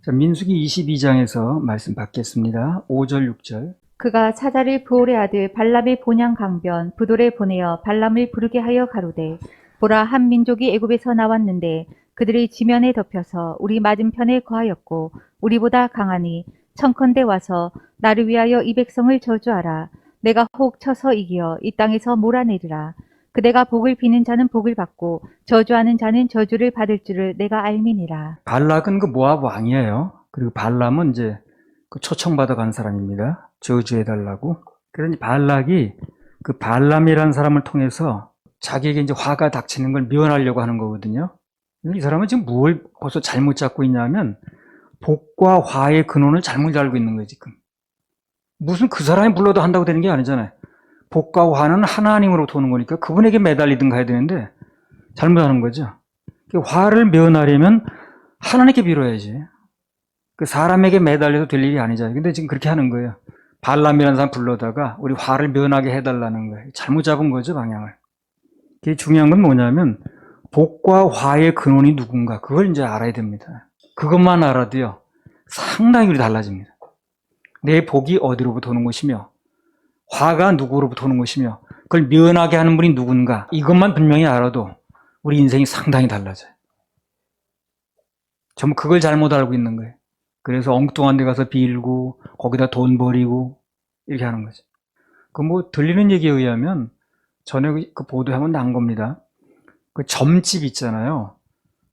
자, 민수기 22장에서 말씀 받겠습니다. 5절, 6절. 그가 사자를 부올의 아들 발람의 본향 강변 부돌에 보내어 발람을 부르게 하여 가로되 보라 한 민족이 애굽에서 나왔는데 그들이 지면에 덮여서 우리 맞은편에 거하였고 우리보다 강하니 청컨대 와서 나를 위하여 이 백성을 저주하라. 내가 혹 쳐서 이기어 이 땅에서 몰아내리라. 그대가 복을 비는 자는 복을 받고 저주하는 자는 저주를 받을 줄을 내가 알미니라. 발락은 그 모압 왕이에요. 그리고 발람은 이제 그 초청받아 간 사람입니다. 저주해달라고. 그래서 이제 발락이 그 발람이라는 사람을 통해서 자기에게 이제 화가 닥치는 걸 면하려고 하는 거거든요. 이 사람은 지금 뭘 벌써 잘못 잡고 있냐면 복과 화의 근원을 잘못 알고 있는 거예요, 지금. 무슨 그 사람이 불러도 한다고 되는 게 아니잖아요. 복과 화는 하나님으로부터 오는 거니까 그분에게 매달리든 가야 되는데 잘못하는 거죠. 화를 면하려면 하나님께 빌어야지. 그 사람에게 매달려도 될 일이 아니잖아요. 근데 지금 그렇게 하는 거예요. 발람이라는 사람 불러다가 우리 화를 면하게 해달라는 거예요. 잘못 잡은 거죠, 방향을. 그게 중요한 건 뭐냐면 복과 화의 근원이 누군가 그걸 이제 알아야 됩니다. 그것만 알아도요 상당히 우리 달라집니다. 내 복이 어디로부터 오는 것이며 화가 누구로부터 오는 것이며 그걸 면하게 하는 분이 누군가 이것만 분명히 알아도 우리 인생이 상당히 달라져요. 전부 그걸 잘못 알고 있는 거예요. 그래서 엉뚱한 데 가서 빌고 거기다 돈 버리고 이렇게 하는 거죠. 그 뭐 들리는 얘기에 의하면 전에 그 보도에 한번 난 겁니다. 그 점집 있잖아요.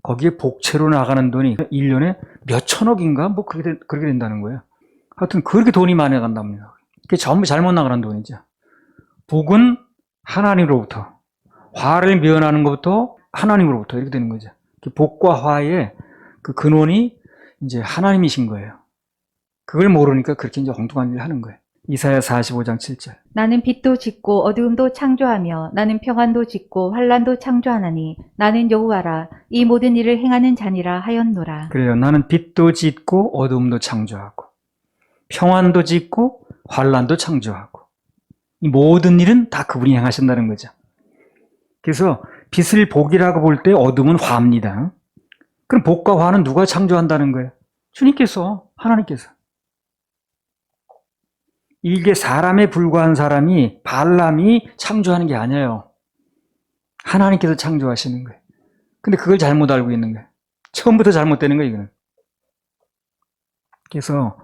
거기에 복채로 나가는 돈이 1년에 몇 천억인가 뭐 그렇게 된다는 거예요. 하여튼 그렇게 돈이 많이 간답니다. 그게 전부 잘못 나가는 돈이죠. 복은 하나님으로부터, 화를 면하는 것부터 하나님으로부터 이렇게 되는 거죠. 복과 화의 그 근원이 이제 하나님이신 거예요. 그걸 모르니까 그렇게 이제 엉뚱한 일을 하는 거예요. 이사야 45장 7절. 나는 빛도 짓고 어두움도 창조하며 나는 평안도 짓고 환란도 창조하나니 나는 여호와라. 이 모든 일을 행하는 자니라 하였노라. 그래요. 나는 빛도 짓고 어두움도 창조하고 평안도 짓고 환란도 창조하고 이 모든 일은 다 그분이 행하신다는 거죠. 그래서 빛을 복이라고 볼 때 어둠은 화입니다. 그럼 복과 화는 누가 창조한다는 거예요? 주님께서, 하나님께서. 이게 사람에 불과한 사람이 발람이 창조하는 게 아니에요. 하나님께서 창조하시는 거예요. 근데 그걸 잘못 알고 있는 거예요. 처음부터 잘못되는 거예요, 이거는. 그래서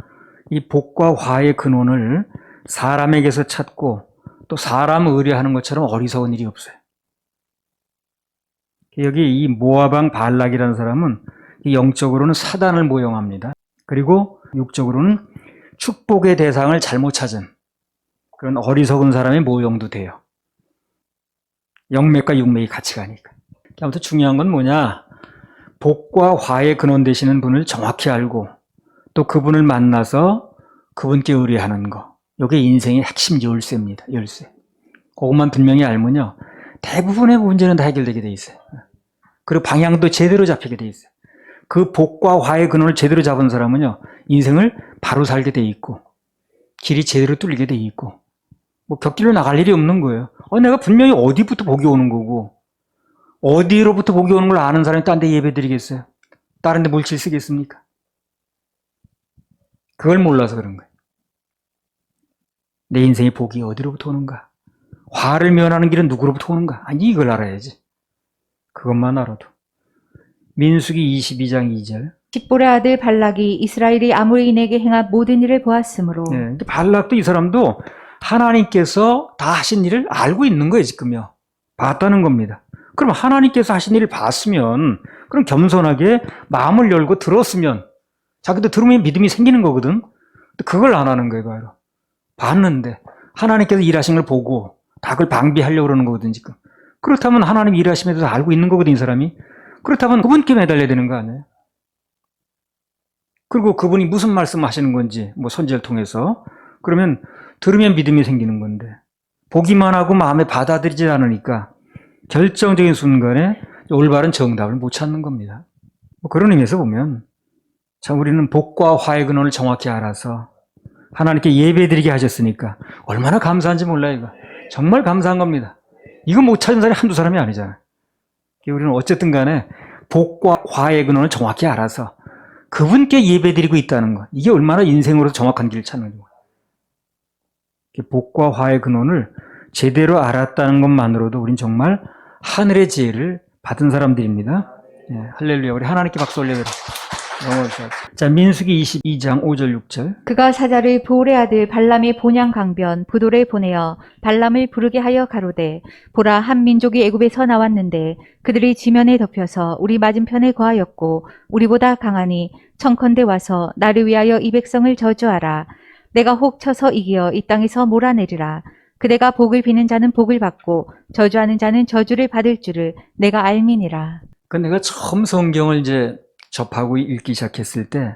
이 복과 화의 근원을 사람에게서 찾고 또 사람 의뢰하는 것처럼 어리석은 일이 없어요. 여기 이 모압왕 발락이라는 사람은 영적으로는 사단을 모형합니다. 그리고 육적으로는 축복의 대상을 잘못 찾은 그런 어리석은 사람의 모형도 돼요. 영맥과 육맥이 같이 가니까. 아무튼 중요한 건 뭐냐? 복과 화의 근원 되시는 분을 정확히 알고 또 그분을 만나서 그분께 의뢰하는 거. 이게 인생의 핵심 열쇠입니다. 열쇠. 그것만 분명히 알면요. 대부분의 문제는 다 해결되게 돼 있어요. 그리고 방향도 제대로 잡히게 돼 있어요. 그 복과 화의 근원을 제대로 잡은 사람은요. 인생을 바로 살게 돼 있고 길이 제대로 뚫리게 돼 있고 뭐 곁길로 나갈 일이 없는 거예요. 내가 분명히 어디부터 복이 오는 거고 어디로부터 복이 오는 걸 아는 사람이 딴 데 예배 드리겠어요? 다른 데 물질 쓰겠습니까? 그걸 몰라서 그런 거예요. 내 인생의 복이 어디로부터 오는가? 화를 면하는 길은 누구로부터 오는가? 아니 이걸 알아야지. 그것만 알아도. 민수기 22장 2절. 십볼의 아들 발락이 이스라엘이 아모리인에게 행한 모든 일을 보았으므로. 네, 발락도 이 사람도 하나님께서 다 하신 일을 알고 있는 거예요, 지금요. 봤다는 겁니다. 그럼 하나님께서 하신 일을 봤으면, 그럼 겸손하게 마음을 열고 들었으면, 자기도 들으면 믿음이 생기는 거거든. 그걸 안 하는 거예요, 바로. 봤는데, 하나님께서 일하신 걸 보고, 다 그걸 방비하려고 그러는 거거든, 지금. 그렇다면 하나님 일하심에 대해서 알고 있는 거거든, 이 사람이. 그렇다면 그분께 매달려야 되는 거 아니에요? 그리고 그분이 무슨 말씀 하시는 건지, 뭐 선지자를 통해서. 그러면 들으면 믿음이 생기는 건데, 보기만 하고 마음에 받아들이지 않으니까 결정적인 순간에 올바른 정답을 못 찾는 겁니다. 뭐 그런 의미에서 보면, 참 우리는 복과 화의 근원을 정확히 알아서 하나님께 예배드리게 하셨으니까 얼마나 감사한지 몰라요, 이거. 정말 감사한 겁니다. 이거 못 찾은 사람이 한두 사람이 아니잖아요. 우리는 어쨌든 간에 복과 화의 근원을 정확히 알아서 그분께 예배드리고 있다는 것. 이게 얼마나 인생으로 정확한 길을 찾는 거예요. 복과 화의 근원을 제대로 알았다는 것만으로도 우린 정말 하늘의 지혜를 받은 사람들입니다. 예, 할렐루야. 우리 하나님께 박수 올려드립니다. 자, 민수기 22장 5절 6절. 그가 사자를 부올의 아들 발람의 본향 강변 부돌에 보내어 발람을 부르게 하여 가로되 보라 한 민족이 애굽에서 나왔는데 그들이 지면에 덮여서 우리 맞은편에 거하였고 우리보다 강하니 청컨대 와서 나를 위하여 이 백성을 저주하라. 내가 혹 쳐서 이기어 이 땅에서 몰아내리라. 그대가 복을 비는 자는 복을 받고 저주하는 자는 저주를 받을 줄을 내가 알미니라. 그 내가 처음 성경을 이제 접하고 읽기 시작했을 때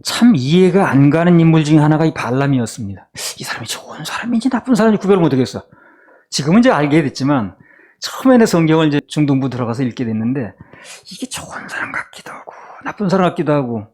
참 이해가 안 가는 인물 중에 하나가 이 발람이었습니다. 이 사람이 좋은 사람인지 나쁜 사람인지 구별을 못하겠어. 지금은 이제 알게 됐지만 처음에는 성경을 이제 중등부 들어가서 읽게 됐는데 이게 좋은 사람 같기도 하고 나쁜 사람 같기도 하고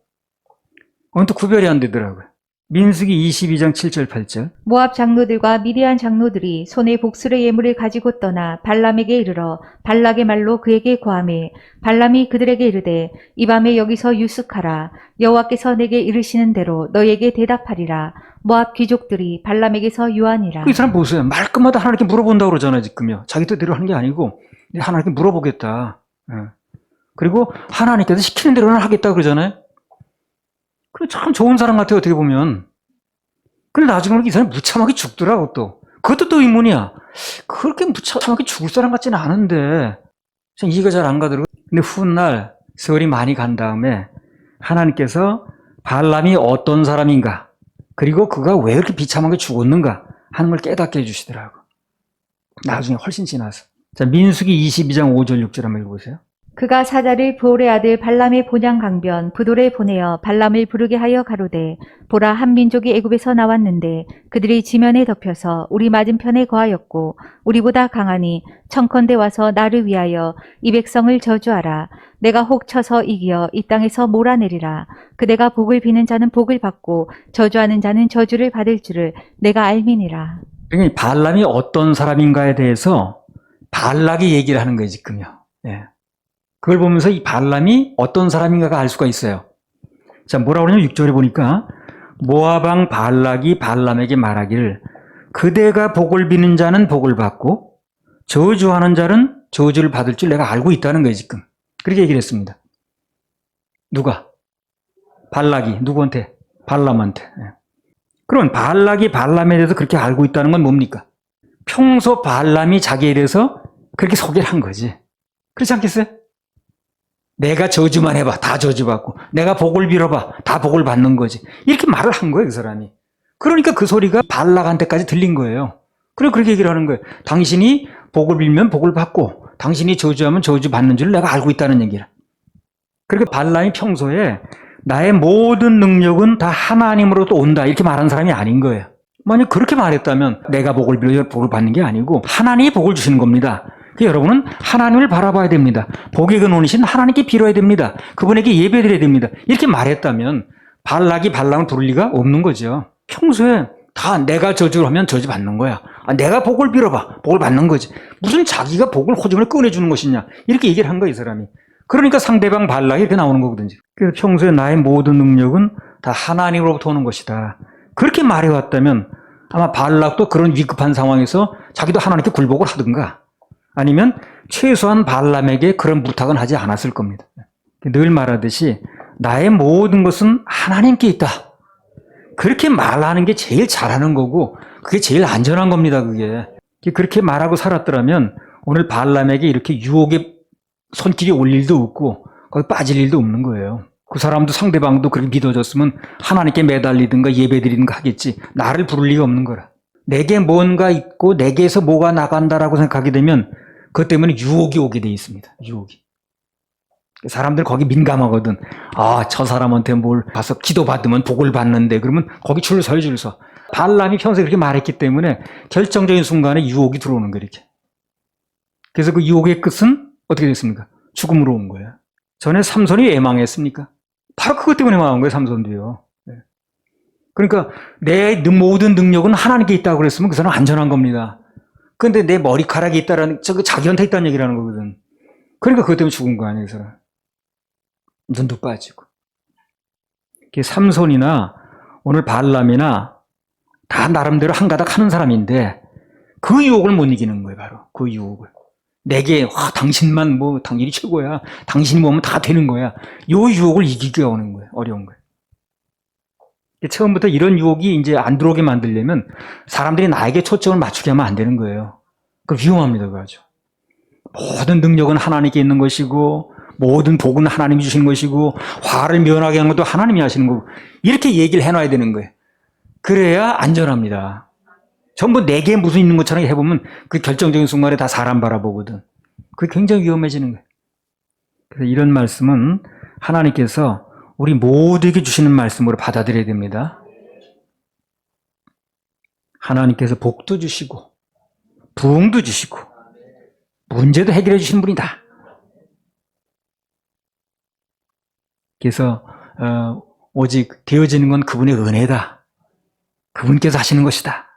또 구별이 안 되더라고요. 민수기 22장 7절 8절. 모압 장로들과 미디안 장로들이 손에 복술의 예물을 가지고 떠나 발람에게 이르러 발락의 말로 그에게 고하매 발람이 그들에게 이르되 이 밤에 여기서 유숙하라. 여호와께서 내게 이르시는 대로 너에게 대답하리라. 모압 귀족들이 발람에게서 유하니라. 이 사람 보세요. 말끝마다 하나님께 물어본다고 그러잖아요. 지금요. 자기 뜻대로 하는 게 아니고 하나님께 물어보겠다. 그리고 하나님께서 시키는 대로는 하겠다 그러잖아요. 그 참 좋은 사람 같아요, 어떻게 보면. 근데 나중에 이 사람이 무참하게 죽더라고, 또. 그것도 또 의문이야. 그렇게 무참하게 죽을 사람 같지는 않은데, 이해가 잘 안 가더라고. 근데 훗날, 세월이 많이 간 다음에, 하나님께서 발람이 어떤 사람인가, 그리고 그가 왜 이렇게 비참하게 죽었는가 하는 걸 깨닫게 해주시더라고. 나중에 훨씬 지나서. 자, 민수기 22장 5절 6절 한번 읽어보세요. 그가 사자를 부올의 아들 발람의 본향 강변 부돌에 보내어 발람을 부르게 하여 가로되 보라 한 민족이 애굽에서 나왔는데 그들이 지면에 덮여서 우리 맞은편에 거하였고 우리보다 강하니 청컨대 와서 나를 위하여 이 백성을 저주하라. 내가 혹 쳐서 이기어 이 땅에서 몰아내리라. 그대가 복을 비는 자는 복을 받고 저주하는 자는 저주를 받을 줄을 내가 알미니라. 그러니까 발람이 어떤 사람인가에 대해서 발락이 얘기를 하는 거예요, 지금요. 예. 그걸 보면서 이 발람이 어떤 사람인가가 알 수가 있어요. 자, 뭐라고 그러냐면 6절에 보니까 모압 왕 발락이 발람에게 말하기를 그대가 복을 비는 자는 복을 받고 저주하는 자는 저주를 받을 줄 내가 알고 있다는 거예요, 지금. 그렇게 얘기를 했습니다. 누가? 발락이 누구한테? 발람한테. 그럼 발락이 발람에 대해서 그렇게 알고 있다는 건 뭡니까? 평소 발람이 자기에 대해서 그렇게 소개를 한 거지. 그렇지 않겠어요? 내가 저주만 해봐. 다 저주받고. 내가 복을 빌어봐. 다 복을 받는 거지. 이렇게 말을 한 거예요, 그 사람이. 그러니까 그 소리가 발락한테까지 들린 거예요. 그래, 그렇게 얘기를 하는 거예요. 당신이 복을 빌면 복을 받고, 당신이 저주하면 저주 받는 줄 내가 알고 있다는 얘기를. 그러니까 발람이 평소에 나의 모든 능력은 다 하나님으로부터 온다. 이렇게 말하는 사람이 아닌 거예요. 만약 그렇게 말했다면 내가 복을 빌어 복을 받는 게 아니고 하나님이 복을 주시는 겁니다. 여러분은 하나님을 바라봐야 됩니다. 복의 근원이신 하나님께 빌어야 됩니다. 그분에게 예배드려야 됩니다. 이렇게 말했다면 발락이 발람을 부를 리가 없는 거죠. 평소에 다 내가 저주를 하면 저주 받는 거야. 내가 복을 빌어봐. 복을 받는 거지. 무슨 자기가 복을 호정을 꺼내주는 것이냐. 이렇게 얘기를 한 거야, 이 사람이. 그러니까 상대방 발락이 이렇게 나오는 거거든요. 그래서 평소에 나의 모든 능력은 다 하나님으로부터 오는 것이다. 그렇게 말해왔다면 아마 발락도 그런 위급한 상황에서 자기도 하나님께 굴복을 하든가 아니면 최소한 발람에게 그런 부탁은 하지 않았을 겁니다. 늘 말하듯이 나의 모든 것은 하나님께 있다. 그렇게 말하는 게 제일 잘하는 거고 그게 제일 안전한 겁니다. 그게. 그렇게 말하고 살았더라면 오늘 발람에게 이렇게 유혹의 손길이 올 일도 없고 거기 빠질 일도 없는 거예요. 그 사람도 상대방도 그렇게 믿어줬으면 하나님께 매달리든가 예배드리든가 하겠지. 나를 부를 리가 없는 거라. 내게 뭔가 있고 내게서 뭐가 나간다라고 생각하게 되면 그것 때문에 유혹이 오게 돼 있습니다. 유혹이. 사람들 거기 민감하거든. 저 사람한테 뭘 가서 기도받으면 복을 받는데 그러면 거기 줄 서요, 줄 서. 발람이 평소에 그렇게 말했기 때문에 결정적인 순간에 유혹이 들어오는 거예요, 이렇게. 그래서 그 유혹의 끝은 어떻게 됐습니까? 죽음으로 온 거예요. 전에 삼손이 왜 망했습니까? 바로 그것 때문에 망한 거예요, 삼손도요. 그러니까 내 모든 능력은 하나님께 있다고 그랬으면 그 사람은 안전한 겁니다. 근데 내 머리카락이 있다라는, 저거 자기한테 있다는 얘기라는 거거든. 그러니까 그것 때문에 죽은 거 아니에요, 그 사람. 눈도 빠지고. 삼손이나 오늘 발람이나 다 나름대로 한가닥 하는 사람인데 그 유혹을 못 이기는 거예요. 바로 그 유혹을. 내게 당신만 뭐 당신이 최고야. 당신이 뭐면 다 되는 거야. 요 유혹을 이기기가 오는 거예요. 어려운 거예요. 처음부터 이런 유혹이 이제 안 들어오게 만들려면 사람들이 나에게 초점을 맞추게 하면 안 되는 거예요. 그 위험합니다. 그거 아주. 모든 능력은 하나님께 있는 것이고 모든 복은 하나님이 주시는 것이고 화를 면하게 하는 것도 하나님이 하시는 거고 이렇게 얘기를 해놔야 되는 거예요. 그래야 안전합니다. 전부 내게 무슨 있는 것처럼 해보면 그 결정적인 순간에 다 사람 바라보거든. 그게 굉장히 위험해지는 거예요. 그래서 이런 말씀은 하나님께서 우리 모두에게 주시는 말씀으로 받아들여야 됩니다. 하나님께서 복도 주시고 부흥도 주시고 문제도 해결해 주시는 분이다. 그래서 오직 되어지는 건 그분의 은혜다. 그분께서 하시는 것이다.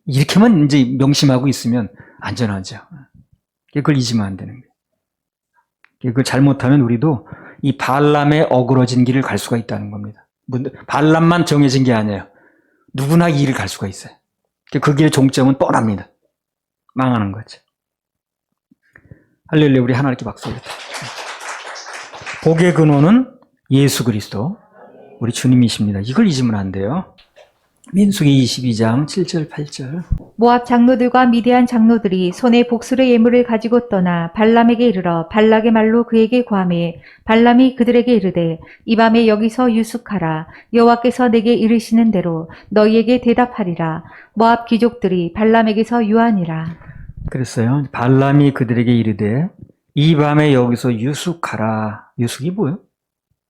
이렇게만 이제 명심하고 있으면 안전하죠. 그걸 잊으면 안 되는 거예요. 그걸 잘못하면 우리도 이 발람의 어그러진 길을 갈 수가 있다는 겁니다. 발람만 정해진 게 아니에요. 누구나 이 길을 갈 수가 있어요. 그 길의 종점은 뻔합니다. 망하는 거죠. 할렐루야, 우리 하나님께 박수 드립니다. 복의 근원은 예수 그리스도, 우리 주님이십니다. 이걸 잊으면 안 돼요. 민수기 22장 7절 8절. 모압 장로들과 미디안 장로들이 손에 복술의 예물을 가지고 떠나 발람에게 이르러 발락의 말로 그에게 고하매 발람이 그들에게 이르되 이 밤에 여기서 유숙하라. 여호와께서 내게 이르시는 대로 너희에게 대답하리라. 모압 귀족들이 발람에게서 유하니라. 그랬어요. 발람이 그들에게 이르되 이 밤에 여기서 유숙하라. 유숙이 뭐예요?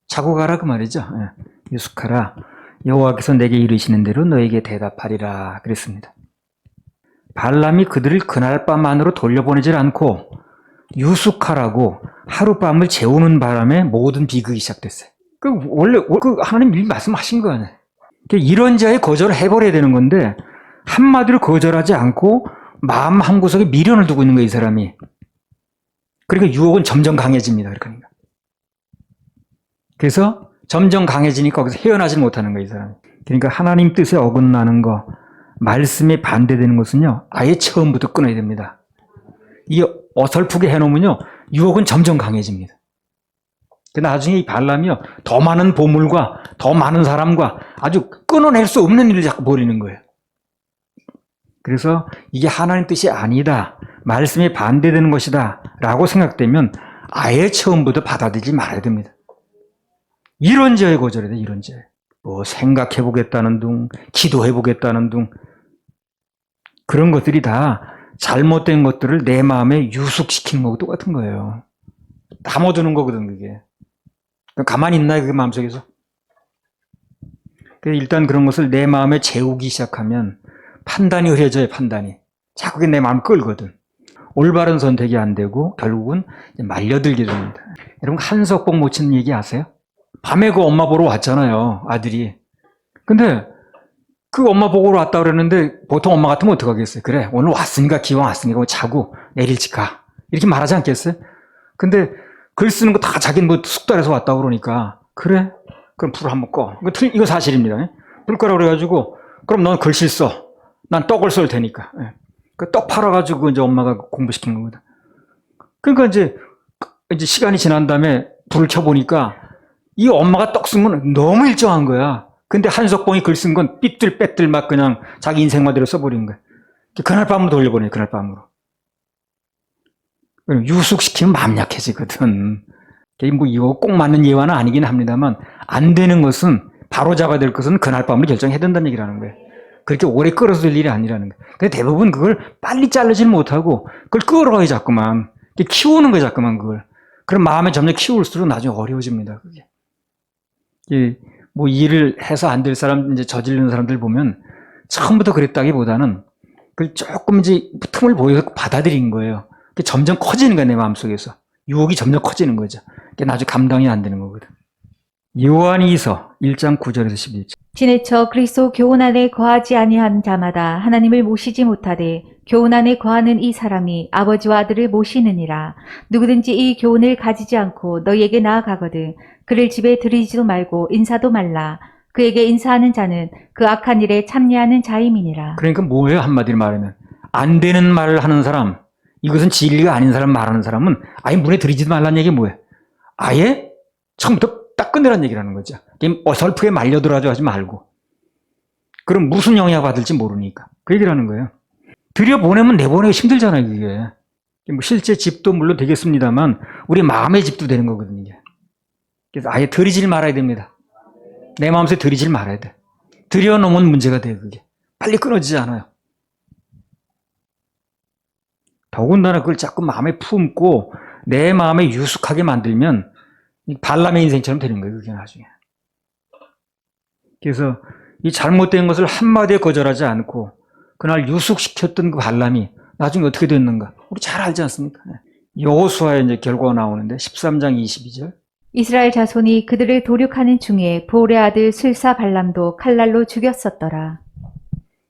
자고 가라 그 말이죠. 유숙하라. 여호와께서 내게 이르시는 대로 너에게 대답하리라 그랬습니다. 발람이 그들을 그날 밤 안으로 돌려보내질 않고 유숙하라고 하룻밤을 재우는 바람에 모든 비극이 시작됐어요. 원래 하나님 미리 말씀하신 거 아니에요. 이런 자에 거절을 해버려야 되는 건데 한마디로 거절하지 않고 마음 한구석에 미련을 두고 있는 거예요, 이 사람이. 그러니까 유혹은 점점 강해집니다. 그러니까. 그래서 점점 강해지니까 거기서 헤어나지 못하는 거예요, 이 사람이. 그러니까 하나님 뜻에 어긋나는 거, 말씀에 반대되는 것은요, 아예 처음부터 끊어야 됩니다. 이 어설프게 해놓으면요, 유혹은 점점 강해집니다. 나중에 이 발람이요, 더 많은 보물과 더 많은 사람과 아주 끊어낼 수 없는 일을 자꾸 벌이는 거예요. 그래서 이게 하나님 뜻이 아니다, 말씀에 반대되는 것이다 라고 생각되면 아예 처음부터 받아들이지 말아야 됩니다. 이런 죄에 거절해야 돼, 이런 죄. 뭐 생각해보겠다는 둥, 기도해보겠다는 둥, 그런 것들이 다 잘못된 것들을 내 마음에 유숙시키는 거하고 똑같은 거예요. 담아두는 거거든, 그게. 가만히 있나요, 그게 마음속에서? 일단 그런 것을 내 마음에 재우기 시작하면 판단이 흐려져요, 판단이. 자꾸 그게 내 마음을 끌거든. 올바른 선택이 안 되고 결국은 말려들게 됩니다. 여러분, 한석봉 모친 얘기 아세요? 밤에 그 엄마 보러 왔잖아요, 아들이. 근데 그 엄마 보러 왔다 그랬는데 보통 엄마 같으면 어떡하겠어요? 그래, 오늘 왔으니까, 기왕 왔으니까 자고 내일 일찍 가. 이렇게 말하지 않겠어요? 근데 글 쓰는 거 다 자기는 뭐 숙달해서 왔다 그러니까, 그래? 그럼 불을 한번 꺼. 이거 사실입니다. 불 꺼라 그래가지고, 그럼 넌 글씨 써. 난 떡을 쏠 테니까. 그 떡 팔아가지고 이제 엄마가 공부시킨 거거든. 그러니까 이제 시간이 지난 다음에 불을 켜보니까 이 엄마가 떡 쓴 건 너무 일정한 거야. 근데 한석봉이 글 쓴 건 삐뚤빼뚤 막 그냥 자기 인생마대로 써버린 거야. 그날 밤으로 돌려보내, 그날 밤으로. 유숙시키면 마음 약해지거든. 뭐 이거 꼭 맞는 예화는 아니긴 합니다만, 안 되는 것은, 바로 잡아야 될 것은 그날 밤으로 결정해야 된다는 얘기라는 거예요. 그렇게 오래 끌어서 될 일이 아니라는 거예요. 근데 대부분 그걸 빨리 자르질 못하고, 그걸 끌어가요, 자꾸만. 키우는 거예요, 자꾸만 그걸. 그럼 마음에 점점 키울수록 나중에 어려워집니다, 그게. 뭐 일을 해서 안 될 사람, 이제 저지르는 사람들 보면 처음부터 그랬다기보다는 그걸 조금 이제 틈을 보여서 받아들인 거예요. 점점 커지는 거야, 내 마음속에서. 유혹이 점점 커지는 거죠. 나중에 감당이 안 되는 거거든. 요한이서 1장 9절에서 11절. 지내쳐 그리스도 교훈 안에 거하지 아니한 자마다 하나님을 모시지 못하되 교훈 안에 거하는 이 사람이 아버지와 아들을 모시느니라. 누구든지 이 교훈을 가지지 않고 너희에게 나아가거든 그를 집에 들이지도 말고 인사도 말라. 그에게 인사하는 자는 그 악한 일에 참여하는 자임이니라. 그러니까 뭐예요? 한마디로 말하면 안 되는 말을 하는 사람, 이것은 진리가 아닌 사람 말하는 사람은 아예 문에 들이지도 말라는 얘기 뭐예요? 아예 처음부터 딱 끝내라는 얘기라는 거죠. 어설프게 말려들어가지고 하지 말고. 그럼 무슨 영향 받을지 모르니까. 그 얘기를 하는 거예요. 들여보내면 내보내기 힘들잖아요, 그게. 뭐 실제 집도 물론 되겠습니다만 우리 마음의 집도 되는 거거든요, 이게. 그래서 아예 들이질 말아야 됩니다. 내 마음속에 들이질 말아야 돼. 들여놓으면 문제가 돼요, 그게. 빨리 끊어지지 않아요. 더군다나 그걸 자꾸 마음에 품고 내 마음에 유숙하게 만들면 발람의 인생처럼 되는 거예요, 그게 나중에. 그래서 이 잘못된 것을 한마디에 거절하지 않고 그날 유숙시켰던 그 발람이 나중에 어떻게 됐는가? 우리 잘 알지 않습니까? 여호수아의 이제 결과가 나오는데 13장 22절. 이스라엘 자손이 그들을 도륙하는 중에 보올의 아들 술사 발람도 칼날로 죽였었더라.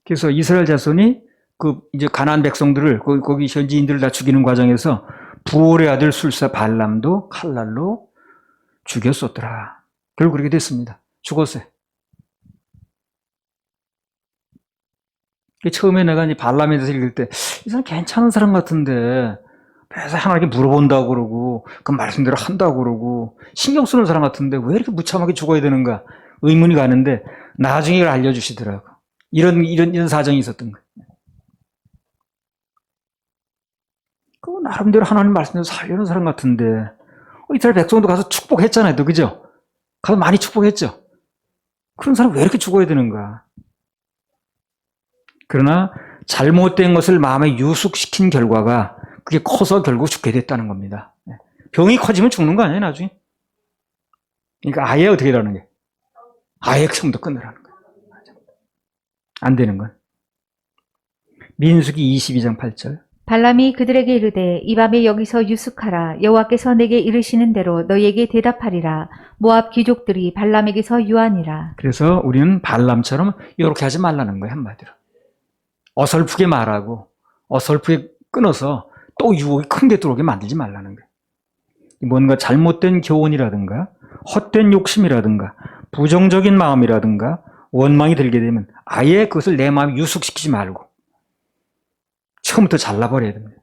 그래서 이스라엘 자손이 그 이제 가나안 백성들을 거기 현지인들을 다 죽이는 과정에서 부올의 아들 술사 발람도 칼날로 죽였었더라. 결국 그렇게 됐습니다. 죽었어요. 처음에 내가 이제 발람에 대해서 읽을 때 이 사람 괜찮은 사람 같은데 매사 하나님께 물어본다고 그러고 그 말씀대로 한다고 그러고 신경 쓰는 사람 같은데 왜 이렇게 무참하게 죽어야 되는가 의문이 가는데 나중에 이걸 알려주시더라고. 이런 사정이 있었던 거예요. 그 나름대로 하나님 말씀대로 살려는 사람 같은데 이스라엘 백성도 가서 축복했잖아요, 또 그죠? 가서 많이 축복했죠. 그런 사람 왜 이렇게 죽어야 되는가? 그러나 잘못된 것을 마음에 유숙시킨 결과가 그게 커서 결국 죽게 됐다는 겁니다. 병이 커지면 죽는 거 아니에요, 나중에? 그러니까 아예 어떻게 되라는 게? 아예 처음부터 끊으라는 거예요. 안 되는 건. 민수기 22장 8절. 발람이 그들에게 이르되 이 밤에 여기서 유숙하라. 여호와께서 내게 이르시는 대로 너희에게 대답하리라. 모압 귀족들이 발람에게서 유하니라. 그래서 우리는 발람처럼 이렇게 하지 말라는 거예요, 한마디로. 어설프게 말하고 어설프게 끊어서 또 유혹이 큰 게 들어오게 만들지 말라는 거예요. 뭔가 잘못된 교훈이라든가 헛된 욕심이라든가 부정적인 마음이라든가 원망이 들게 되면 아예 그것을 내 마음에 유숙시키지 말고 처음부터 잘라버려야 됩니다.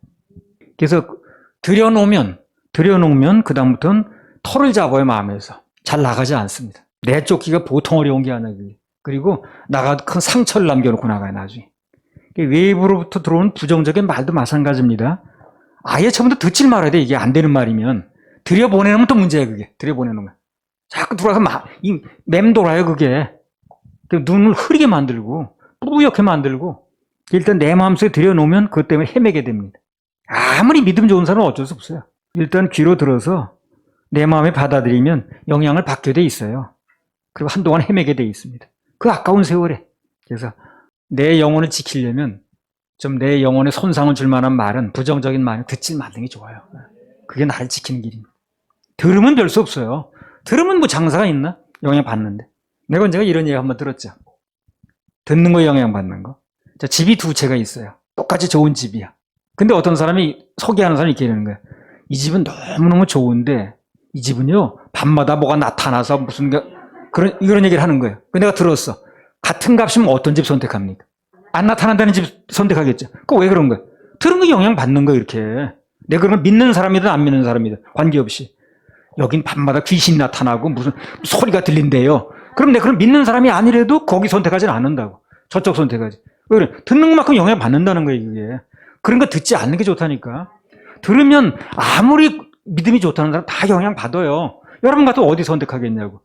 그래서 들여놓으면 그 다음부터는 털을 잡아요, 마음에서. 잘 나가지 않습니다. 내쫓기가 보통 어려운 게 아니에요. 그리고 나가 큰 상처를 남겨놓고 나가요, 나중에. 외부로부터 들어오는 부정적인 말도 마찬가지입니다. 아예 처음부터 듣질 말아야 돼. 이게 안 되는 말이면. 들여보내놓으면 또 문제예요, 그게. 들여보내놓으면. 자꾸 들어와서 맴돌아요, 그게. 눈을 흐리게 만들고, 뿌옇게 만들고, 일단 내 마음속에 들여놓으면 그것 때문에 헤매게 됩니다. 아무리 믿음 좋은 사람은 어쩔 수 없어요. 일단 귀로 들어서 내 마음에 받아들이면 영향을 받게 돼 있어요. 그리고 한동안 헤매게 돼 있습니다. 그 아까운 세월에. 그래서 내 영혼을 지키려면 좀 내 영혼에 손상을 줄 만한 말은 부정적인 말은 듣지 말는 게 좋아요. 그게 나를 지키는 길입니다. 들으면 별 수 없어요. 들으면 뭐 장사가 있나? 영향 받는데. 내가 언젠가 이런 얘기 한번 들었죠. 듣는 거에 영향 받는 거. 집이 두 채가 있어요. 똑같이 좋은 집이야. 근데 어떤 사람이 소개하는 사람이 이렇게 이러는 거야. 이 집은 너무너무 좋은데 이 집은요 밤마다 뭐가 나타나서 무슨 이런 얘기를 하는 거예요. 근데 내가 들었어. 같은 값이면 어떤 집 선택합니까? 안 나타난다는 집 선택하겠죠. 그거 왜 그런 거야? 들은 거 영향 받는 거야, 이렇게. 내가 그러면 믿는 사람이든 안 믿는 사람이든 관계없이. 여긴 밤마다 귀신이 나타나고 무슨 소리가 들린대요. 그럼 내가 그럼 믿는 사람이 아니래도 거기 선택하지는 않는다고. 저쪽 선택하지. 왜 그래? 듣는 것만큼 영향 받는다는 거예요, 그게. 그런 거 듣지 않는 게 좋다니까. 들으면 아무리 믿음이 좋다는 사람 다 영향 받아요. 여러분 같은 어디 선택하겠냐고.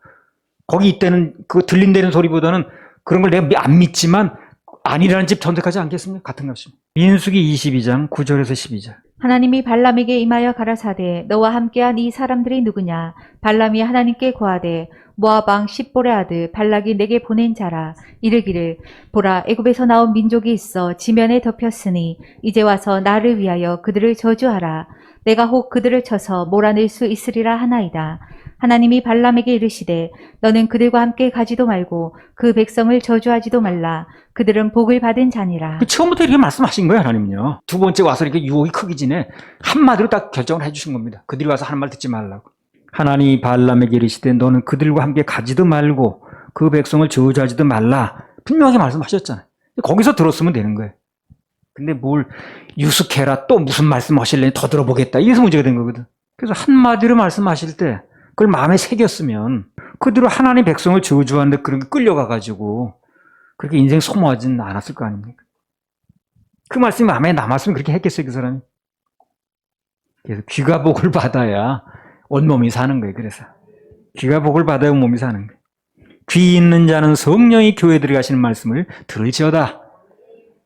거기 이때는 그 들린다는 소리보다는 그런 걸 내가 안 믿지만 아니라는 집 선택하지 않겠습니까? 같은 값이면. 민수기 22장 9절에서 12절. 하나님이 발람에게 임하여 가라사대 너와 함께한 이 사람들이 누구냐? 발람이 하나님께 고하되 모압 왕 십볼의 아들 발락이 내게 보낸 자라. 이르기를 보라 애굽에서 나온 민족이 있어 지면에 덮였으니 이제 와서 나를 위하여 그들을 저주하라. 내가 혹 그들을 쳐서 몰아낼 수 있으리라 하나이다. 하나님이 발람에게 이르시되 너는 그들과 함께 가지도 말고 그 백성을 저주하지도 말라. 그들은 복을 받은 자니라. 처음부터 이렇게 말씀하신 거예요, 하나님은요. 두 번째 와서 이렇게 유혹이 크기 전에 한마디로 딱 결정을 해주신 겁니다. 그들이 와서 하는 말 듣지 말라고. 하나님이 발람에게 이르시되 너는 그들과 함께 가지도 말고 그 백성을 저주하지도 말라. 분명하게 말씀하셨잖아요. 거기서 들었으면 되는 거예요. 근데 뭘 유숙해라, 또 무슨 말씀 하실래, 더 들어보겠다, 이래서 문제가 된 거거든. 그래서 한마디로 말씀하실 때 그걸 마음에 새겼으면 그대로 하나님 백성을 저주하는데 그런 게 끌려가가지고 그렇게 인생 소모하지는 않았을 거 아닙니까? 그 말씀이 마음에 남았으면 그렇게 했겠어요, 그 사람이? 그래서 귀가 복을 받아야 온몸이 사는 거예요. 그래서 귀가 복을 받아야 온몸이 사는 거예요. 귀 있는 자는 성령이 교회 들어가시는 말씀을 들을지어다.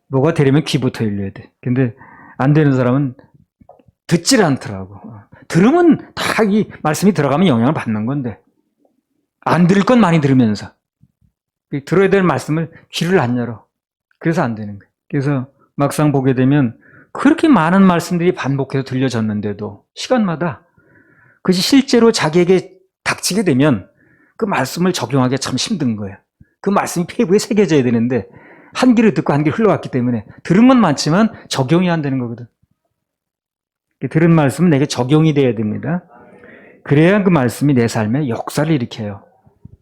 뭐가 되려면 귀부터 열려야 돼. 근데 안 되는 사람은 듣질 않더라고. 들으면 다 이 말씀이 들어가면 영향을 받는 건데 안 들을 건 많이 들으면서 들어야 될 말씀을 귀를 안 열어. 그래서 안 되는 거예요. 그래서 막상 보게 되면 그렇게 많은 말씀들이 반복해서 들려졌는데도 시간마다 그것이 실제로 자기에게 닥치게 되면 그 말씀을 적용하기가 참 힘든 거예요. 그 말씀이 폐부에 새겨져야 되는데 한 귀를 듣고 한 귀를 흘러갔기 때문에 들은 건 많지만 적용이 안 되는 거거든. 들은 말씀은 내게 적용이 돼야 됩니다. 그래야 그 말씀이 내 삶에 역사를 일으켜요.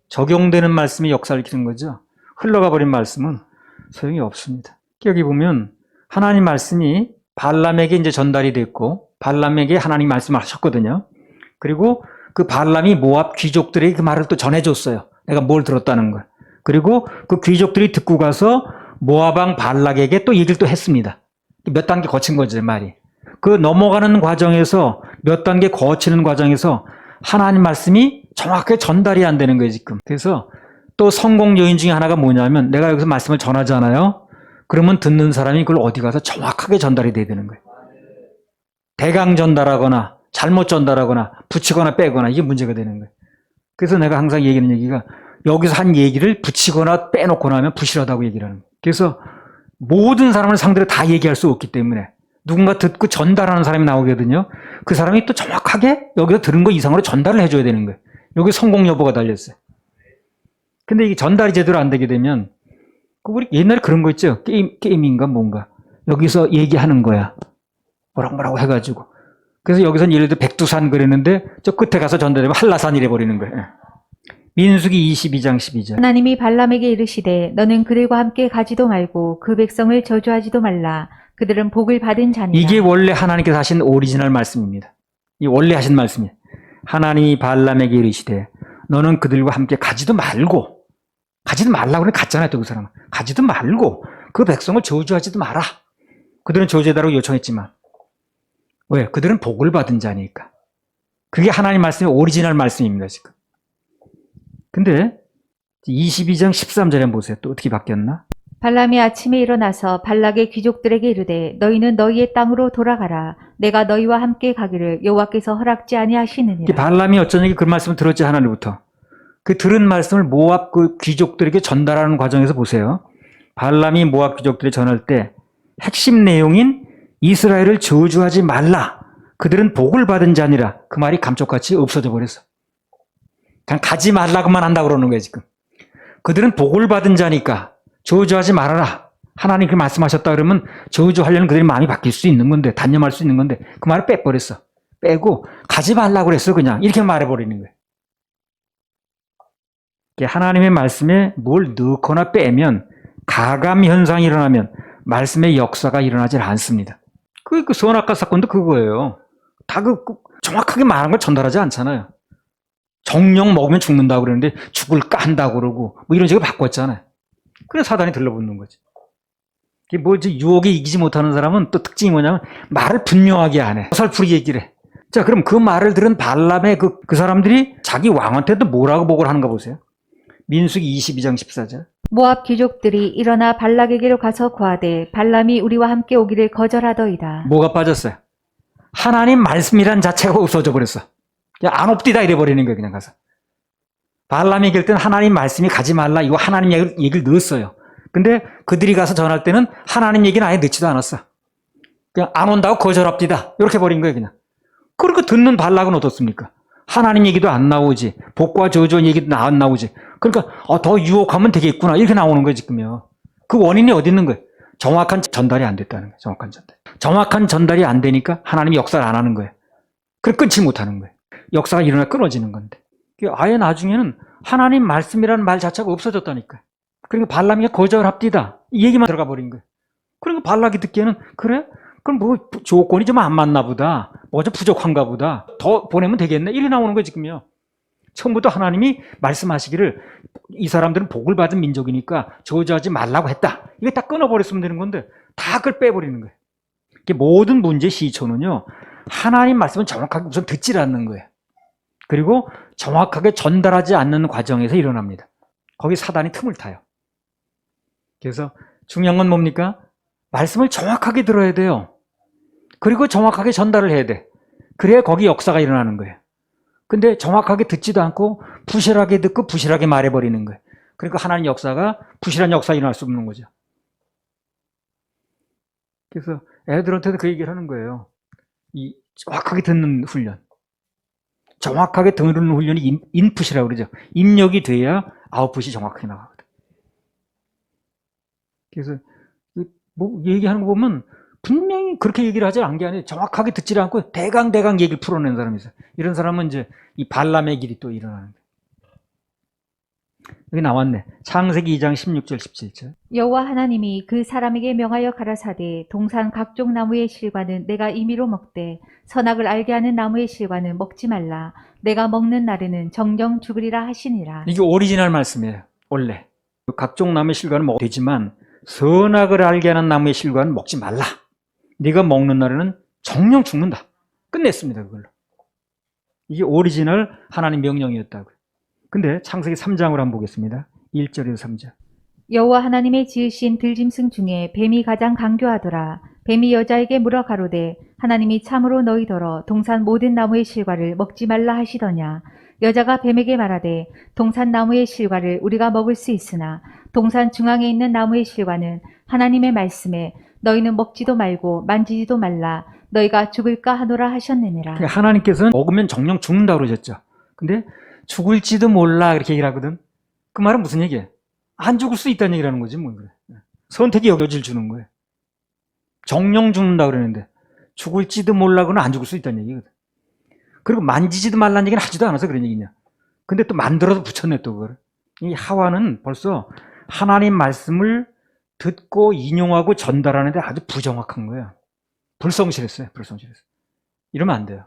적용되는 말씀이 역사를 일으키는 거죠. 흘러가 버린 말씀은 소용이 없습니다. 여기 보면 하나님 말씀이 발람에게 이제 전달이 됐고 발람에게 하나님 말씀을 하셨거든요. 그리고 그 발람이 모압 귀족들에게 그 말을 또 전해줬어요. 내가 뭘 들었다는 걸. 그리고 그 귀족들이 듣고 가서 모압 왕 발락에게 또 얘기를 또 했습니다. 몇 단계 거친 거죠, 말이. 그 넘어가는 과정에서 몇 단계 거치는 과정에서 하나님 말씀이 정확하게 전달이 안 되는 거예요, 지금. 그래서 또 성공 요인 중에 하나가 뭐냐면 내가 여기서 말씀을 전하잖아요. 그러면 듣는 사람이 그걸 어디 가서 정확하게 전달이 돼야 되는 거예요. 대강 전달하거나 잘못 전달하거나 붙이거나 빼거나 이게 문제가 되는 거예요. 그래서 내가 항상 얘기하는 얘기가 여기서 한 얘기를 붙이거나 빼놓고 나면 부실하다고 얘기를 하는 거예요. 그래서 모든 사람을 상대로 다 얘기할 수 없기 때문에 누군가 듣고 전달하는 사람이 나오거든요. 그 사람이 또 정확하게 여기서 들은 거 이상으로 전달을 해줘야 되는 거예요. 여기 성공 여부가 달렸어요. 근데 이게 전달이 제대로 안 되게 되면 우리 옛날에 그런 거 있죠. 게임인가 뭔가 여기서 얘기하는 거야. 뭐라고 해가지고 그래서 여기서는 예를 들어 백두산 그랬는데 저 끝에 가서 전달되면 한라산 이래 버리는 거예요. 민수기 22장 12절. 하나님이 발람에게 이르시되 너는 그들과 함께 가지도 말고 그 백성을 저주하지도 말라. 그들은 복을 받은 자니라. 이게 원래 하나님께서 하신 오리지널 말씀입니다. 이 원래 하신 말씀이에요. 하나님이 발람에게 이르시되 너는 그들과 함께 가지도 말라고 그래 갔잖아요. 또 그 사람은 가지도 말고 그 백성을 저주하지도 마라. 그들은 저주해달라고 요청했지만 왜? 그들은 복을 받은 자니까. 그게 하나님 말씀의 오리지널 말씀입니다. 지금. 근데 22장 13절에 한번 보세요. 또 어떻게 바뀌었나? 발람이 아침에 일어나서 발락의 귀족들에게 이르되 너희는 너희의 땅으로 돌아가라. 내가 너희와 함께 가기를 여호와께서 허락지 아니하시느니라. 발람이 어쩌니 그 말씀을 들었지 하나님부터. 그 들은 말씀을 모압 그 귀족들에게 전달하는 과정에서 보세요. 발람이 모압 귀족들에 전할 때 핵심 내용인 이스라엘을 저주하지 말라. 그들은 복을 받은 자니라. 그 말이 감쪽같이 없어져 버렸어. 그냥 가지 말라고만 한다고 그러는 거예요, 지금. 그들은 복을 받은 자니까 저주하지 말아라. 하나님 그 말씀하셨다 그러면 저주하려는 그들의 마음이 바뀔 수 있는 건데, 단념할 수 있는 건데, 그 말을 빼버렸어. 빼고, 가지 말라고 그랬어, 그냥. 이렇게 말해버리는 거예요. 하나님의 말씀에 뭘 넣거나 빼면, 가감 현상이 일어나면, 말씀의 역사가 일어나질 않습니다. 그 선악과 사건도 그거예요. 다 정확하게 말한 걸 전달하지 않잖아요. 정령 먹으면 죽는다고 그러는데 죽을까 한다고 그러고 뭐 이런 식으로 바꿨잖아요. 그래서 사단이 들러붙는 거지. 이게 유혹에 이기지 못하는 사람은 또 특징이 뭐냐면 말을 분명하게 안 해. 어설프게 얘기를 해. 자, 그럼 그 말을 들은 발람의 그 사람들이 자기 왕한테도 뭐라고 보고를 하는가 보세요. 민수기 22장 14절. 모압 귀족들이 일어나 발락에게로 가서 고하되 발람이 우리와 함께 오기를 거절하더이다. 뭐가 빠졌어요? 하나님 말씀이란 자체가 없어져 버렸어. 그냥 안 옵디다 이래버리는 거예요, 그냥 가서. 발람이 얘기할 때는 하나님 말씀이 가지 말라, 이거 하나님 얘기를 넣었어요. 근데 그들이 가서 전할 때는 하나님 얘기는 아예 넣지도 않았어. 그냥 안 온다고 거절합디다. 이렇게 버린 거예요, 그냥. 그러니까 듣는 발락은 어떻습니까? 하나님 얘기도 안 나오지. 복과 저주의 얘기도 안 나오지. 그러니까 더 유혹하면 되겠구나. 이렇게 나오는 거예요, 지금요. 그 원인이 어디 있는 거예요? 정확한 전달이 안 됐다는 거예요. 정확한 전달. 정확한 전달이 안 되니까 하나님이 역사를 안 하는 거예요. 그걸 끊지 못하는 거예요. 역사가 일어나 끊어지는 건데. 아예 나중에는 하나님 말씀이라는 말 자체가 없어졌다니까요. 그러니까 발람이가 거절합디다. 이 얘기만 들어가 버린 거예요. 그러니까 발락이 듣기에는 그래? 그럼 뭐 조건이 좀 안 맞나 보다. 뭐 좀 부족한가 보다. 더 보내면 되겠네. 이래 나오는 거예요, 지금요. 처음부터 하나님이 말씀하시기를 이 사람들은 복을 받은 민족이니까 저주하지 말라고 했다. 이거 딱 끊어버렸으면 되는 건데 다 그걸 빼버리는 거예요. 모든 문제의 시초는요. 하나님 말씀은 정확하게 우선 듣질 않는 거예요. 그리고 정확하게 전달하지 않는 과정에서 일어납니다. 거기 사단이 틈을 타요. 그래서 중요한 건 뭡니까? 말씀을 정확하게 들어야 돼요. 그리고 정확하게 전달을 해야 돼. 그래야 거기 역사가 일어나는 거예요. 근데 정확하게 듣지도 않고 부실하게 듣고 부실하게 말해버리는 거예요. 그러니까 하나님 역사가 부실한 역사가 일어날 수 없는 거죠. 그래서 애들한테도 그 얘기를 하는 거예요. 이 정확하게 듣는 훈련. 정확하게 듣는 훈련이 인풋이라고 그러죠. 입력이 돼야 아웃풋이 정확하게 나가거든. 그래서 뭐 얘기하는 거 보면 분명히 그렇게 얘기를 하지 않은 게 아니에요. 정확하게 듣지 않고 대강 얘기를 풀어내는 사람이 있어요. 이런 사람은 이제 이 발람의 길이 또 일어나는 거예요. 여기 나왔네. 창세기 2장 16절 17절. 여호와 하나님이 그 사람에게 명하여 가라사대 동산 각종 나무의 실과는 내가 임의로 먹되 선악을 알게 하는 나무의 실과는 먹지 말라. 내가 먹는 날에는 정령 죽으리라 하시니라. 이게 오리지널 말씀이에요. 원래 각종 나무의 실과는 먹어도 되지만 선악을 알게 하는 나무의 실과는 먹지 말라. 네가 먹는 날에는 정령 죽는다. 끝냈습니다. 그걸로. 이게 오리지널 하나님 명령이었다고요. 근데 창세기 3장으로 한번 보겠습니다. 1절에서 3절. 여호와 하나님의 지으신 들짐승 중에 뱀이 가장 강교하더라. 뱀이 여자에게 물어 가로되 하나님이 참으로 너희더러 동산 모든 나무의 실과를 먹지 말라 하시더냐. 여자가 뱀에게 말하되 동산 나무의 실과를 우리가 먹을 수 있으나 동산 중앙에 있는 나무의 실과는 하나님의 말씀에 너희는 먹지도 말고 만지지도 말라. 너희가 죽을까 하노라 하셨느니라. 그러니까 하나님께서는 먹으면 정령 죽는다고 그러셨죠. 근데 죽을지도 몰라 이렇게 얘기를 하거든. 그 말은 무슨 얘기예요? 안 죽을 수 있다는 얘기라는 거지 뭐. 그래. 선택의 여지를 주는 거예요. 정령 죽는다 그러는데 죽을지도 몰라고는 안 죽을 수 있다는 얘기거든. 그리고 만지지도 말라는 얘기는 하지도 않아서 그런 얘기냐. 근데 또 만들어서 붙였네 또 그걸. 이 하와는 벌써 하나님 말씀을 듣고 인용하고 전달하는데 아주 부정확한 거예요. 불성실했어요. 이러면 안 돼요.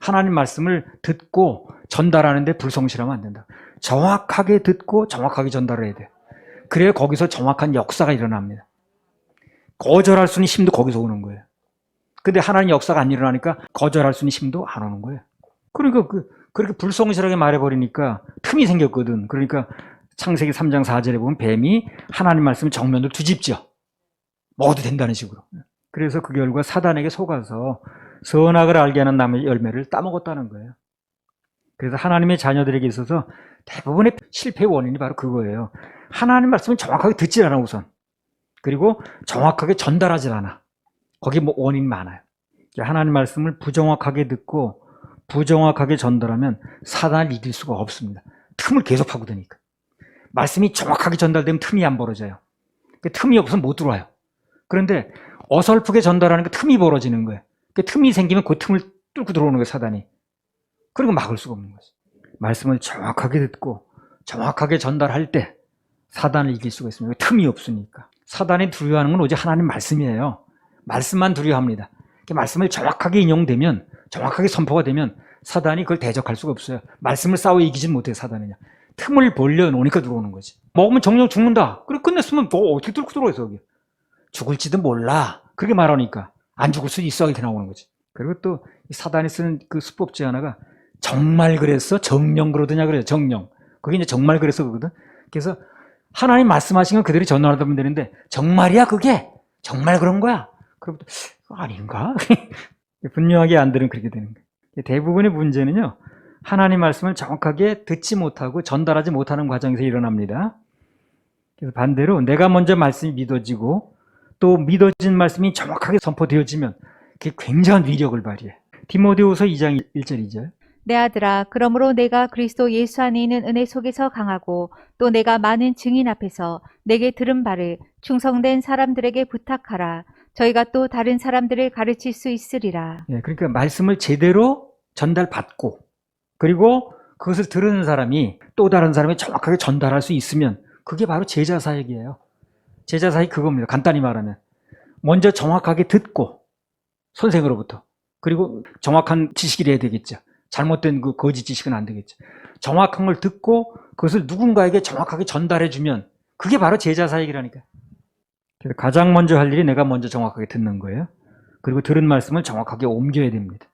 하나님 말씀을 듣고 전달하는데 불성실하면 안 된다. 정확하게 듣고 정확하게 전달을 해야 돼. 그래야 거기서 정확한 역사가 일어납니다. 거절할 수 있는 힘도 거기서 오는 거예요. 근데 하나님 역사가 안 일어나니까 거절할 수 있는 힘도 안 오는 거예요. 그러니까 그렇게 불성실하게 말해버리니까 틈이 생겼거든. 그러니까 창세기 3장 4절에 보면 뱀이 하나님 말씀을 정면으로 뒤집죠. 먹어도 된다는 식으로. 그래서 그 결과 사단에게 속아서 선악을 알게 하는 나무의 열매를 따먹었다는 거예요. 그래서 하나님의 자녀들에게 있어서 대부분의 실패의 원인이 바로 그거예요. 하나님 말씀은 정확하게 듣지 않아 우선. 그리고 정확하게 전달하지 않아. 거기 뭐 원인이 많아요. 하나님 말씀을 부정확하게 듣고 부정확하게 전달하면 사단을 이길 수가 없습니다. 틈을 계속 파고드니까. 말씀이 정확하게 전달되면 틈이 안 벌어져요. 그 틈이 없으면 못 들어와요. 그런데 어설프게 전달하니까 틈이 벌어지는 거예요. 그 틈이 생기면 그 틈을 뚫고 들어오는 거예요, 사단이. 그리고 막을 수가 없는 거죠. 말씀을 정확하게 듣고 정확하게 전달할 때 사단을 이길 수가 있습니다. 틈이 없으니까. 사단이 두려워하는 건 오직 하나님 말씀이에요. 말씀만 두려워합니다. 말씀을 정확하게 인용되면, 정확하게 선포가 되면 사단이 그걸 대적할 수가 없어요. 말씀을 싸워 이기진 못해요, 사단은요. 틈을 벌려놓으니까 들어오는 거지. 먹으면 정령 죽는다. 그래 끝냈으면 뭐 어떻게 뚫고 들어와서 여기. 죽을지도 몰라. 그렇게 말하니까 안 죽을 수 있어 이렇게 나오는 거지. 그리고 또 사단이 쓰는 그 수법 중 하나가 정말 그랬어? 정령 그러더냐 그래요. 정령. 그게 이제 정말 그랬어 그거거든. 그래서 하나님 말씀하신 건 그대로 전하다 보면 되는데 정말이야 그게? 정말 그런 거야? 그럼 아닌가? 분명하게 안 들으면 그렇게 되는 거예요. 대부분의 문제는요. 하나님 말씀을 정확하게 듣지 못하고 전달하지 못하는 과정에서 일어납니다. 그래서 반대로 내가 먼저 말씀이 믿어지고 또 믿어진 말씀이 정확하게 선포되어지면 그게 굉장한 위력을 발휘해. 디모데후서 2장 1절 2절. 내 아들아, 그러므로 내가 그리스도 예수 안에 있는 은혜 속에서 강하고 또 내가 많은 증인 앞에서 내게 들은 바를 충성된 사람들에게 부탁하라. 저희가 또 다른 사람들을 가르칠 수 있으리라. 예, 그러니까 말씀을 제대로 전달받고 그리고 그것을 들은 사람이 또 다른 사람이 정확하게 전달할 수 있으면 그게 바로 제자 사역이에요. 제자 사역 그겁니다. 간단히 말하면 먼저 정확하게 듣고 선생으로부터 그리고 정확한 지식이 돼야 되겠죠. 잘못된 그 거짓 지식은 안 되겠죠. 정확한 걸 듣고 그것을 누군가에게 정확하게 전달해 주면 그게 바로 제자 사역이라니까. 그래서 가장 먼저 할 일이 내가 먼저 정확하게 듣는 거예요. 그리고 들은 말씀을 정확하게 옮겨야 됩니다.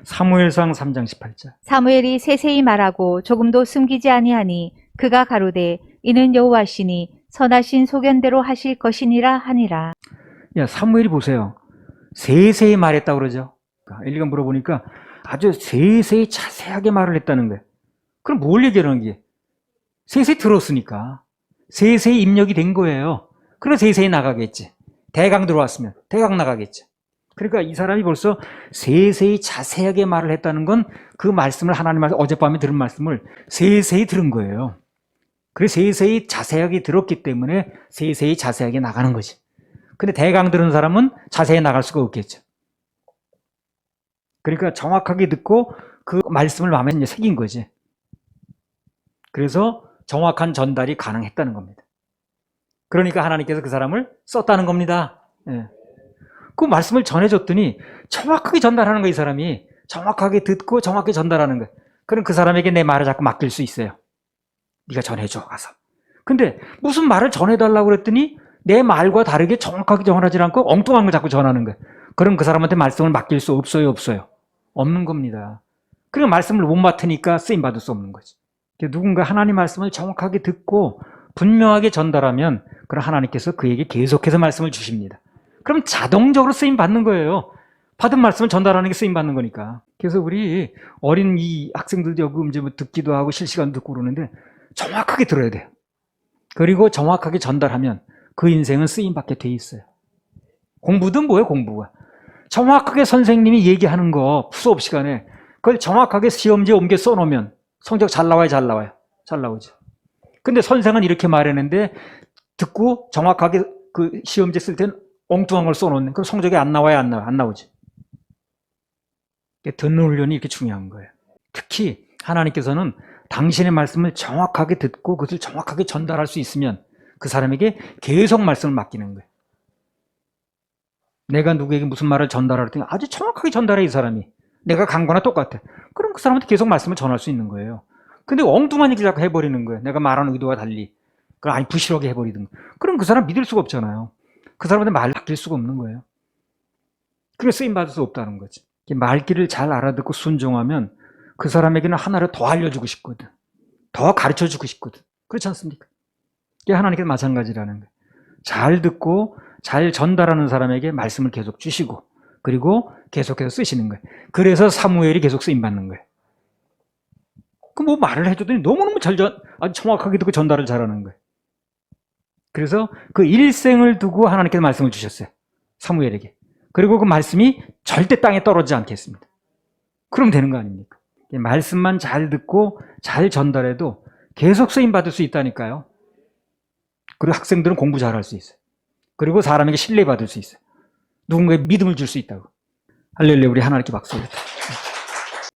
사무엘상 3장 18절. 사무엘이 세세히 말하고 조금도 숨기지 아니하니 그가 가로되 이는 여호와시니 선하신 소견대로 하실 것이니라 하니라. 야, 사무엘이 보세요. 세세히 말했다고 그러죠. 엘리가 물어보니까 아주 세세히 자세하게 말을 했다는 거예요. 그럼 뭘 얘기하는 게? 세세히 들었으니까. 세세히 입력이 된 거예요. 그래서 세세히 나가겠지. 대강 들어왔으면 대강 나가겠지. 그러니까 이 사람이 벌써 세세히 자세하게 말을 했다는 건 그 말씀을 하나님 말씀, 어젯밤에 들은 말씀을 세세히 들은 거예요. 그래서 세세히 자세하게 들었기 때문에 세세히 자세하게 나가는 거지. 근데 대강 들은 사람은 자세히 나갈 수가 없겠죠. 그러니까 정확하게 듣고 그 말씀을 마음에 이제 새긴 거지. 그래서 정확한 전달이 가능했다는 겁니다. 그러니까 하나님께서 그 사람을 썼다는 겁니다. 예. 그 말씀을 전해줬더니 정확하게 전달하는 거예요. 이 사람이 정확하게 듣고 정확하게 전달하는 거예요. 그럼 그 사람에게 내 말을 자꾸 맡길 수 있어요. 네가 전해줘 가서. 근데 무슨 말을 전해달라고 그랬더니 내 말과 다르게 정확하게 전하지 않고 엉뚱한 걸 자꾸 전하는 거예요. 그럼 그 사람한테 말씀을 맡길 수 없어요? 없어요? 없는 겁니다. 그러니까 말씀을 못 맡으니까 쓰임받을 수 없는 거지. 누군가 하나님 말씀을 정확하게 듣고 분명하게 전달하면 그럼 하나님께서 그에게 계속해서 말씀을 주십니다. 그럼 자동적으로 쓰임받는 거예요. 받은 말씀을 전달하는 게 쓰임받는 거니까. 그래서 우리 어린 이 학생들도 여기 이제 뭐 듣기도 하고 실시간 듣고 그러는데 정확하게 들어야 돼요. 그리고 정확하게 전달하면 그 인생은 쓰임받게 돼 있어요. 공부든 뭐예요, 공부가. 정확하게 선생님이 얘기하는 거 수업 시간에 그걸 정확하게 시험지에 옮겨 써놓으면 성적 잘 나와요, 잘 나와요? 잘 나오죠. 근데 선생은 이렇게 말했는데 듣고 정확하게 그 시험지 쓸 때는 엉뚱한 걸 써놓는, 그럼 성적이 안 나와요, 안 나와요? 안 나오지. 듣는 훈련이 이렇게 중요한 거예요. 특히 하나님께서는 당신의 말씀을 정확하게 듣고 그것을 정확하게 전달할 수 있으면 그 사람에게 계속 말씀을 맡기는 거예요. 내가 누구에게 무슨 말을 전달할 때 아주 정확하게 전달해, 이 사람이. 내가 간 거나 똑같아. 그럼 그 사람한테 계속 말씀을 전할 수 있는 거예요. 근데 엉뚱한 얘기를 자꾸 해버리는 거예요. 내가 말하는 의도와 달리. 그럼 아니 부실하게 해버리든. 그럼 그 사람 믿을 수가 없잖아요. 그 사람한테 말 맡길 수가 없는 거예요. 그래서 쓰임받을 수 없다는 거지. 말귀를 잘 알아듣고 순종하면 그 사람에게는 하나를 더 알려주고 싶거든. 더 가르쳐주고 싶거든. 그렇지 않습니까? 이게 하나님께서 마찬가지라는 거예요. 잘 듣고 잘 전달하는 사람에게 말씀을 계속 주시고 그리고 계속해서 쓰시는 거예요. 그래서 사무엘이 계속 쓰임받는 거예요. 그 뭐 말을 해줬더니 너무너무 아주 정확하게 듣고 전달을 잘하는 거예요. 그래서 그 일생을 두고 하나님께서 말씀을 주셨어요. 사무엘에게. 그리고 그 말씀이 절대 땅에 떨어지지 않겠습니다. 그럼 되는 거 아닙니까? 말씀만 잘 듣고 잘 전달해도 계속 쓰임받을 수 있다니까요. 그리고 학생들은 공부 잘할 수 있어요. 그리고 사람에게 신뢰받을 수 있어요. 누군가의 믿음을 줄 수 있다고. 할렐루야, 우리 하나님께 박수.